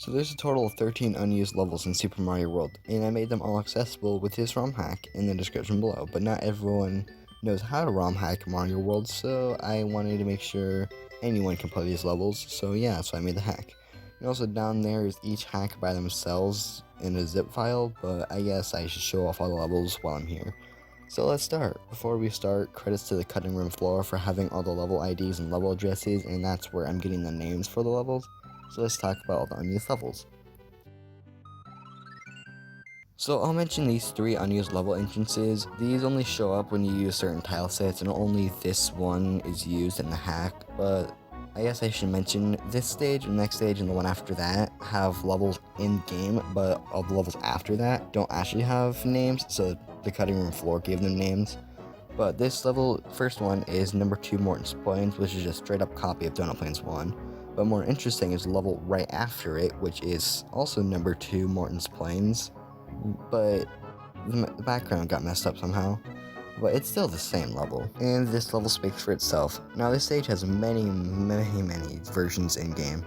So there's a total of 13 unused levels in Super Mario World, and I made them all accessible with this ROM hack in the description below, but not everyone knows how to ROM hack Mario World, so I wanted to make sure anyone can play these levels, so yeah, so I made the hack. And also down there is each hack by themselves in a zip file, but I guess I should show off all the levels while I'm here. So let's start. Before we start, credits to the cutting room floor for having all the level IDs and level addresses, and that's where I'm getting the names for the levels. So let's talk about all the unused levels. So I'll mention these 3 unused level entrances. These only show up when you use certain tile sets, and only this one is used in the hack, but I guess I should mention this stage, the next stage, and the one after that have levels in-game, but all the levels after that don't actually have names, so the cutting room floor gave them names. But this level, first one, is number 2 Morton's Plains, which is a straight up copy of Donut Plains 1. But more interesting is the level right after it, which is also number 2 Morton's Plains, but the background got messed up somehow. But it's still the same level, and this level speaks for itself. Now this stage has many versions in-game.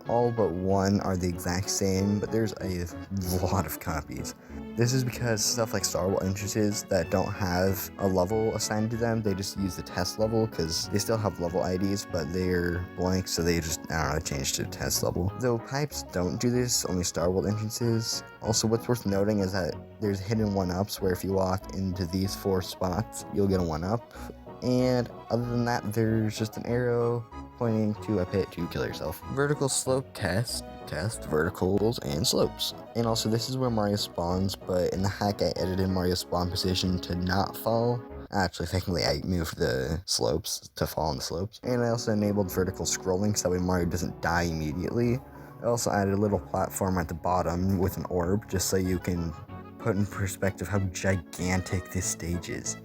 All but one are the exact same, but there's a lot of copies. This is because stuff like Star Wars entrances that don't have a level assigned to them, they just use the test level because they still have level IDs, but they're blank, so they just, I don't know, change to test level. Though pipes don't do this, only Star Wars entrances. Also, what's worth noting is that there's hidden 1-ups where if you walk into these 4 spots, you'll get a 1-up. And other than that, there's just an arrow pointing to a pit to kill yourself. Vertical slope test verticals and slopes. And also this is where Mario spawns, but in the hack I edited Mario's spawn position to not fall. Actually, technically I moved the slopes to fall on the slopes. And I also enabled vertical scrolling so that way Mario doesn't die immediately. I also added a little platform at the bottom with an orb just so you can put in perspective how gigantic this stage is.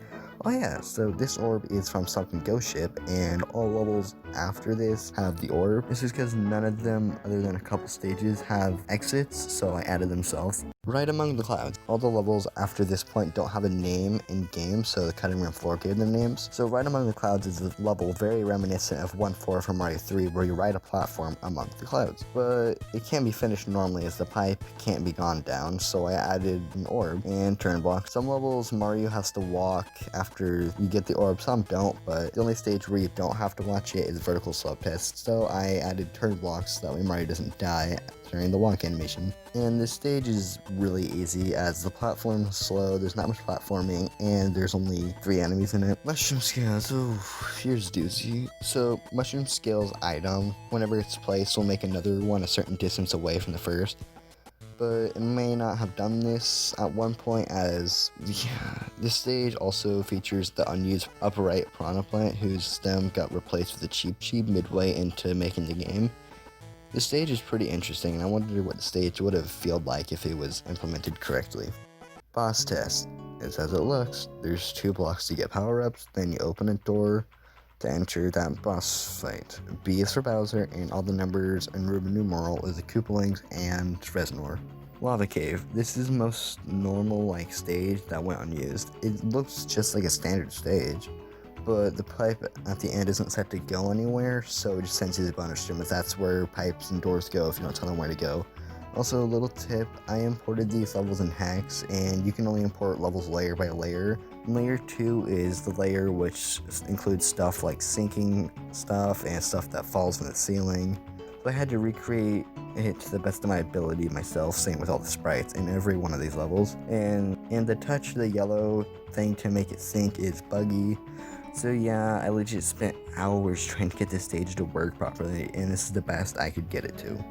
Oh yeah, so this orb is from Sunken Ghost Ship, and all levels after this have the orb. This is because none of them, other than a couple stages, have exits, so I added them myself. Right Among the Clouds. All the levels after this point don't have a name in game, so the cutting room floor gave them names. So Right Among the Clouds is a level very reminiscent of 1-4 from Mario 3, where you ride a platform among the clouds. But it can't be finished normally as the pipe can't be gone down, so I added an orb and turn block. Some levels Mario has to walk after you get the orb, some don't, but the only stage where you don't have to watch it is vertical slope test, so I added turn blocks so that way Mario doesn't die during the walk animation. And this stage is really easy as the platform is slow, there's not much platforming, and there's only 3 enemies in it. Mushroom Scales, here's doozy. So Mushroom Scales item, whenever it's placed, will make another one a certain distance away from the first. But it may not have done this at one point, as this stage also features the unused upper right piranha plant whose stem got replaced with a Cheep Cheep midway into making the game. The stage is pretty interesting, and I wonder what the stage would have felt like if it was implemented correctly. Boss test. It's as it looks. There's 2 blocks to get power-ups, then you open a door to enter that boss fight. B is for Bowser, and all the numbers and Roman numeral is the Koopalings and Reznor. Lava Cave. This is the most normal stage that went unused. It looks just like a standard stage, but the pipe at the end isn't set to go anywhere, so it just sends you the bonus stream, as that's where pipes and doors go if you don't tell them where to go. Also, a little tip, I imported these levels in hacks, and you can only import levels layer by layer. Layer 2 is the layer which includes stuff like sinking stuff and stuff that falls from the ceiling. So I had to recreate it to the best of my ability myself, same with all the sprites in every one of these levels. And the touch of the yellow thing to make it sink is buggy. So yeah, I legit spent hours trying to get this stage to work properly, and this is the best I could get it to.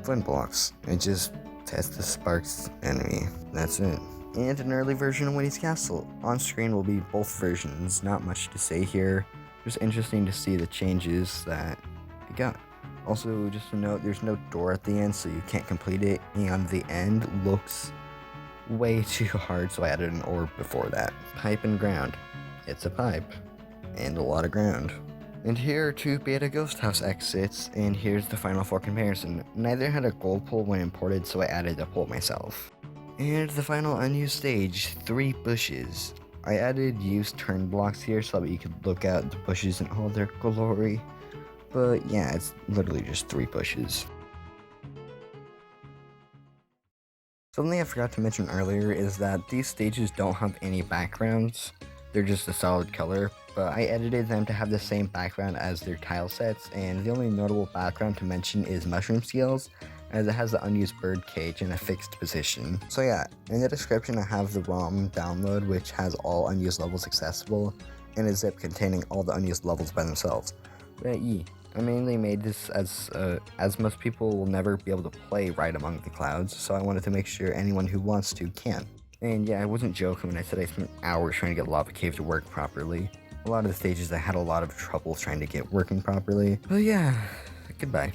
Flint blocks. It just tests the sparks enemy. That's it. And an early version of Whitneys Castle. On screen will be both versions, not much to say here. Just interesting to see the changes that it got. Also, just a note, there's no door at the end, so you can't complete it, and the end looks way too hard, so I added an orb before that. Pipe and ground. It's a pipe. And a lot of ground. And here are 2 beta ghost house exits, and here's the final 4 comparison. Neither had a gold pole when imported, so I added a pole myself. And the final unused stage, 3 bushes. I added used turn blocks here so that you could look at the bushes in all their glory. But yeah, it's literally just 3 bushes. Something I forgot to mention earlier is that these stages don't have any backgrounds, they're just a solid color, but I edited them to have the same background as their tile sets, and the only notable background to mention is mushroom scales, as it has the unused bird cage in a fixed position. So yeah, in the description I have the ROM download, which has all unused levels accessible, and a zip containing all the unused levels by themselves. But yeah, I mainly made this as most people will never be able to play Right Among the Clouds, so I wanted to make sure anyone who wants to can. And yeah, I wasn't joking when I said I spent hours trying to get Lava Cave to work properly. A lot of the stages I had a lot of trouble trying to get working properly. But yeah, goodbye.